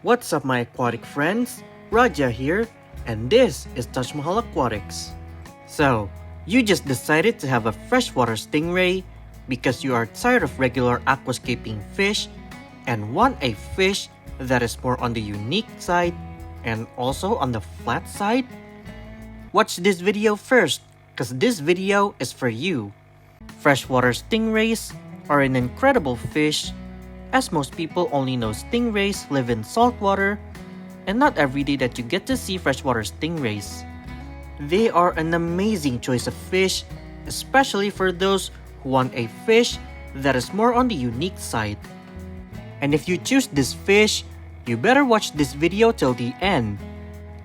What's up, my aquatic friends? Raja here, and this is Taj Mahal Aquatics. So, you just decided to have a freshwater stingray because you are tired of regular aquascaping fish and want a fish that is more on the unique side and also on the flat side? Watch this video first, cause this video is for you. Freshwater stingrays are an incredible fish, as most people only know stingrays live in saltwater, and not every day that you get to see freshwater stingrays. They are an amazing choice of fish, especially for those who want a fish that is more on the unique side. And if you choose this fish, you better watch this video till the end,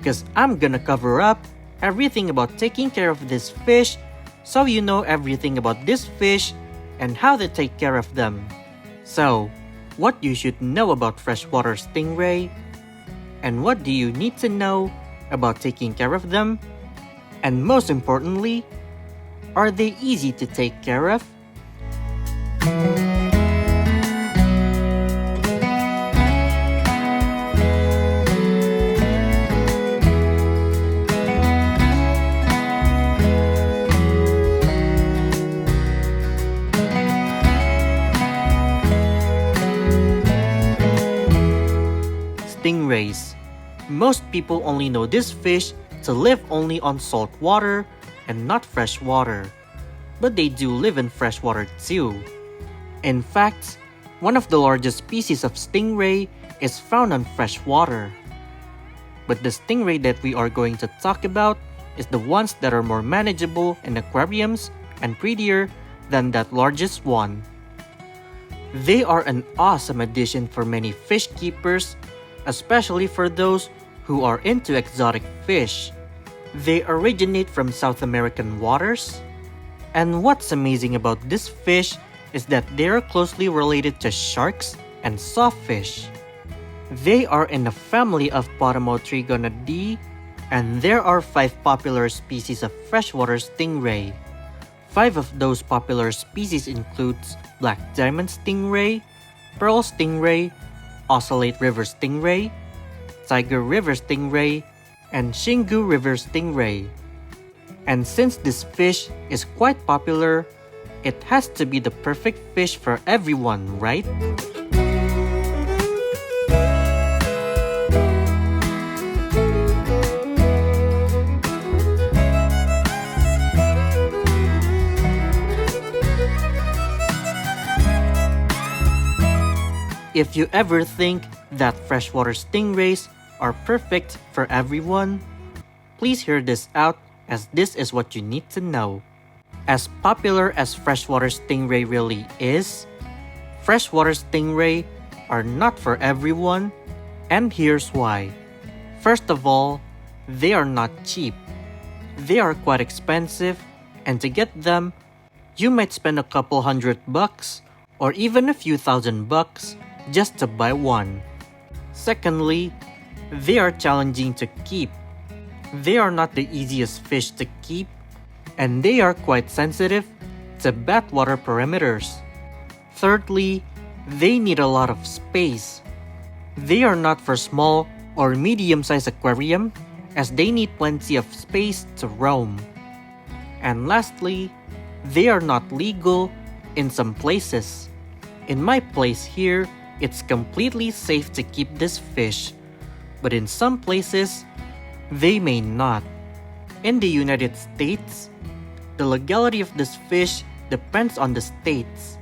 cause I'm gonna cover up everything about taking care of this fish, so you know everything about this fish and how to take care of them. So, what you should know about freshwater stingray, and what do you need to know about taking care of them, and most importantly, are they easy to take care of? Stingrays. Most people only know this fish to live only on salt water and not fresh water, but they do live in freshwater too. In fact, one of the largest species of stingray is found on fresh water. But the stingray that we are going to talk about is the ones that are more manageable in aquariums and prettier than that largest one. They are an awesome addition for many fish keepers, especially for those who are into exotic fish. They originate from South American waters. And what's amazing about this fish is that they are closely related to sharks and sawfish. They are in the family of Potamotrigonidae, and there are 5 popular species of freshwater stingray. 5 of those popular species includes black diamond stingray, pearl stingray, Ocellate river stingray, tiger river stingray, and Xingu river stingray. And since this fish is quite popular, it has to be the perfect fish for everyone, right? If you ever think that freshwater stingrays are perfect for everyone, please hear this out, as this is what you need to know. As popular as freshwater stingray really is, freshwater stingray are not for everyone, and here's why. First of all, they are not cheap. They are quite expensive, and to get them, you might spend a couple $100 or even a few $1,000 just to buy one. Secondly, they are challenging to keep. They are not the easiest fish to keep, and they are quite sensitive to bad water parameters. Thirdly, they need a lot of space. They are not for small or medium-sized aquarium, as they need plenty of space to roam. And lastly, they are not legal in some places. In my place here, it's completely safe to keep this fish, but in some places, they may not. In the United States, the legality of this fish depends on the states.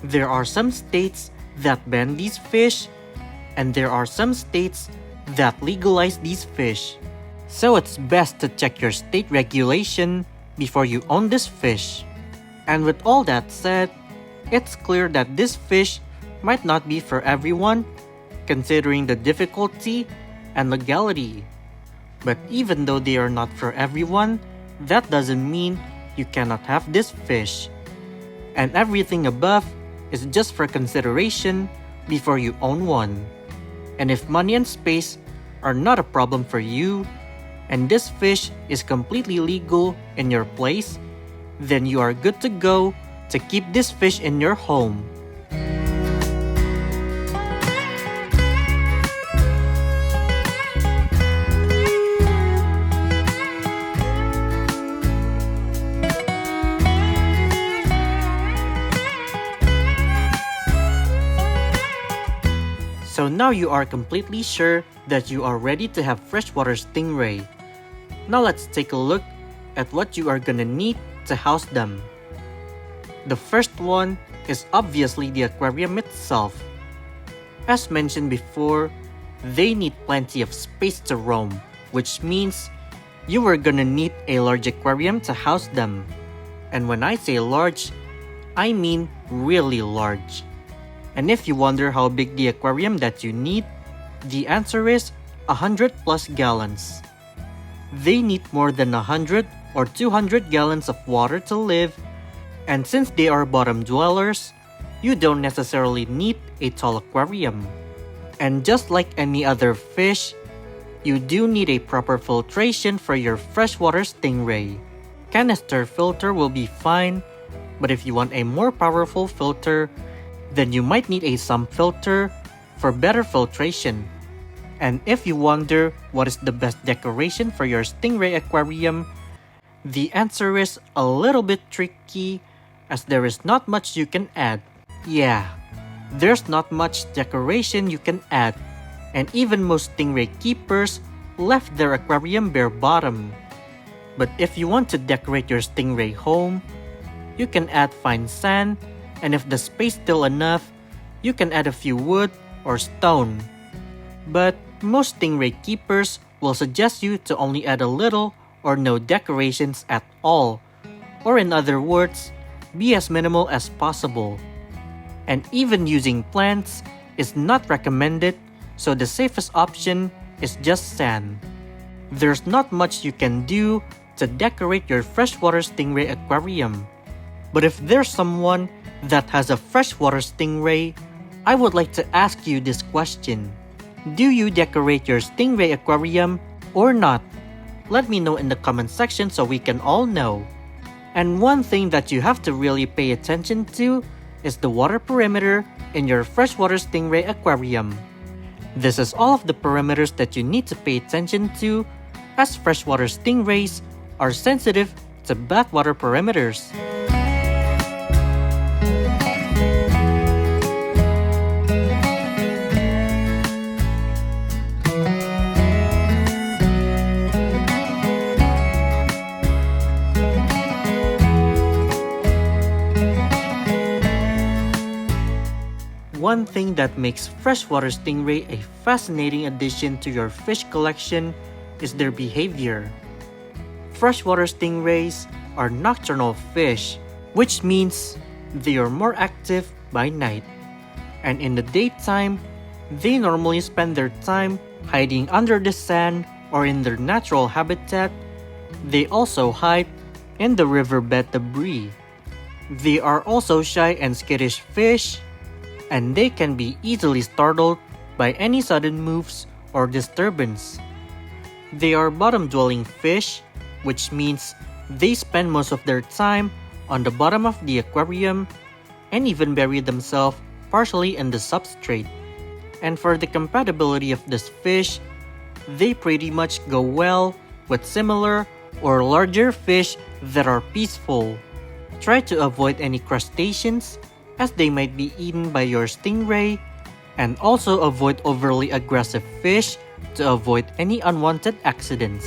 There are some states that ban these fish, and there are some states that legalize these fish. So it's best to check your state regulation before you own this fish. And with all that said, it's clear that this fish might not be for everyone, considering the difficulty and legality. But even though they are not for everyone, that doesn't mean you cannot have this fish. And everything above is just for consideration before you own one. And if money and space are not a problem for you, and this fish is completely legal in your place, then you are good to go to keep this fish in your home. Now you are completely sure that you are ready to have freshwater stingray. Now let's take a look at what you are gonna need to house them. The first one is obviously the aquarium itself. As mentioned before, they need plenty of space to roam, which means you are gonna need a large aquarium to house them. And when I say large, I mean really large. And if you wonder how big the aquarium that you need, the answer is 100 plus gallons. They need more than 100 or 200 gallons of water to live, and since they are bottom dwellers, you don't necessarily need a tall aquarium. And just like any other fish, you do need a proper filtration for your freshwater stingray. Canister filter will be fine, but if you want a more powerful filter, then you might need a sump filter for better filtration. And if you wonder what is the best decoration for your stingray aquarium, the answer is a little bit tricky as there is not much you can add. Yeah, there's not much decoration you can add, and even most stingray keepers left their aquarium bare bottom. But if you want to decorate your stingray home, you can add fine sand, and if the space still enough, you can add a few wood or stone. But most stingray keepers will suggest you to only add a little or no decorations at all, or in other words, be as minimal as possible. And even using plants is not recommended, so the safest option is just sand. There's not much you can do to decorate your freshwater stingray aquarium. But if there's someone that has a freshwater stingray, I would like to ask you this question. Do you decorate your stingray aquarium or not? Let me know in the comment section so we can all know. And one thing that you have to really pay attention to is the water perimeter in your freshwater stingray aquarium. This is all of the parameters that you need to pay attention to, as freshwater stingrays are sensitive to bathwater perimeters. One thing that makes freshwater stingray a fascinating addition to your fish collection is their behavior. Freshwater stingrays are nocturnal fish, which means they are more active by night. And in the daytime, they normally spend their time hiding under the sand or in their natural habitat. They also hide in the riverbed debris. They are also shy and skittish fish, and they can be easily startled by any sudden moves or disturbance. They are bottom-dwelling fish, which means they spend most of their time on the bottom of the aquarium and even bury themselves partially in the substrate. And for the compatibility of this fish, they pretty much go well with similar or larger fish that are peaceful. Try to avoid any crustaceans as they might be eaten by your stingray, and also avoid overly aggressive fish to avoid any unwanted accidents.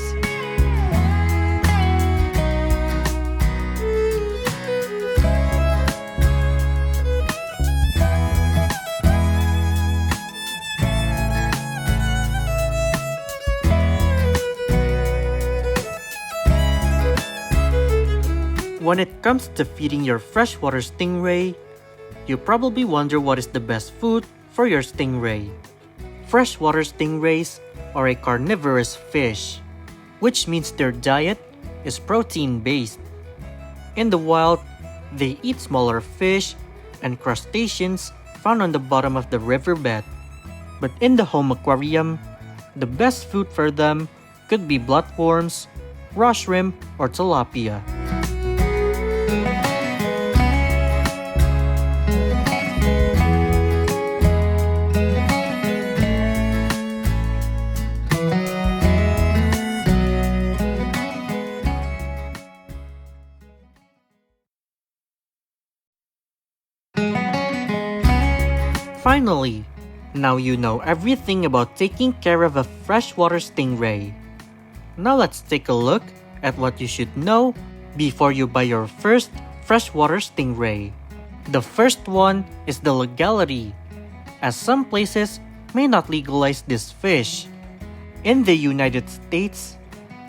When it comes to feeding your freshwater stingray, you probably wonder what is the best food for your stingray. Freshwater stingrays are a carnivorous fish, which means their diet is protein-based. In the wild, they eat smaller fish and crustaceans found on the bottom of the riverbed. But in the home aquarium, the best food for them could be bloodworms, raw shrimp, or tilapia. Finally, Now you know everything about taking care of a freshwater stingray. Now let's take a look at what you should know before you buy your first freshwater stingray. The first one is the legality, as some places may not legalize this fish. In the United States,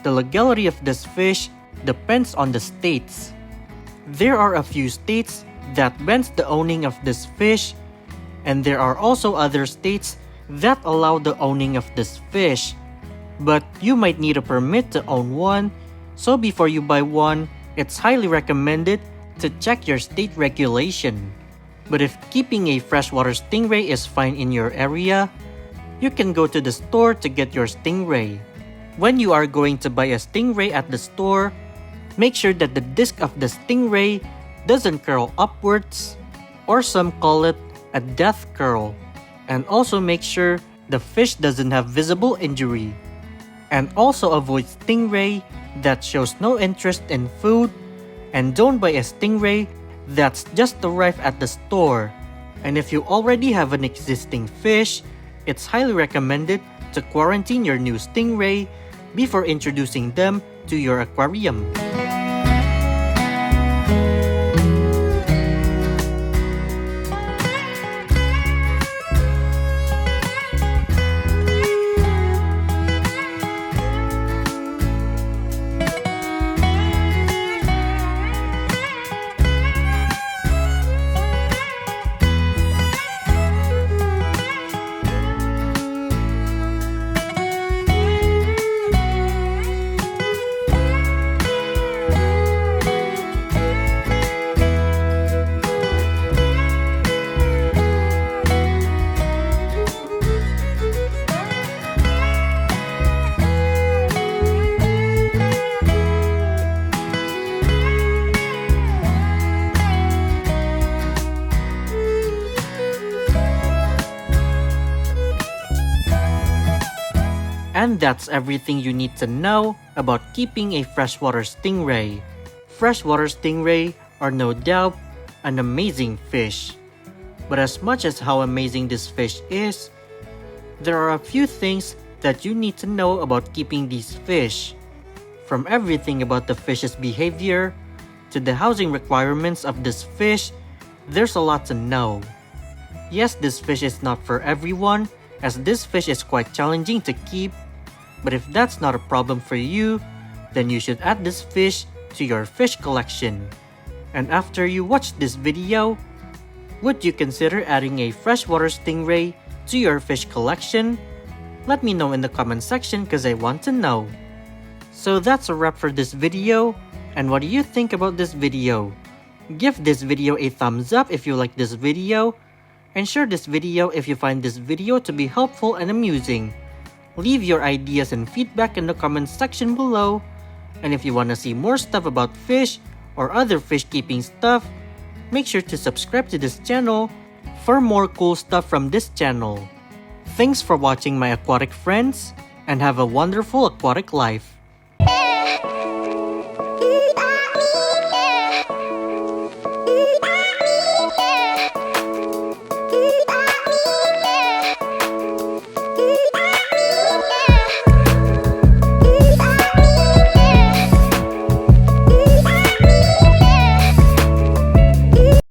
the legality of this fish depends on the states. There are a few states that bans the owning of this fish, and there are also other states that allow the owning of this fish. But you might need a permit to own one, so before you buy one, it's highly recommended to check your state regulation. But if keeping a freshwater stingray is fine in your area, you can go to the store to get your stingray. When you are going to buy a stingray at the store, make sure that the disc of the stingray doesn't curl upwards, or some call it a death curl. And also make sure the fish doesn't have visible injury. And also avoid stingray that shows no interest in food, and don't buy a stingray that's just arrived at the store. And if you already have an existing fish, it's highly recommended to quarantine your new stingray before introducing them to your aquarium. And that's everything you need to know about keeping a freshwater stingray. Freshwater stingray are no doubt an amazing fish. But as much as how amazing this fish is, there are a few things that you need to know about keeping these fish. From everything about the fish's behavior to the housing requirements of this fish, there's a lot to know. Yes, this fish is not for everyone, as this fish is quite challenging to keep. But if that's not a problem for you, then you should add this fish to your fish collection. And after you watch this video, would you consider adding a freshwater stingray to your fish collection? Let me know in the comment section because I want to know. So that's a wrap for this video. And what do you think about this video? Give this video a thumbs up if you like this video, and share this video if you find this video to be helpful and amusing. Leave your ideas and feedback in the comment section below. And if you want to see more stuff about fish or other fish keeping stuff, make sure to subscribe to this channel for more cool stuff from this channel. Thanks for watching my aquatic friends, and have a wonderful aquatic life.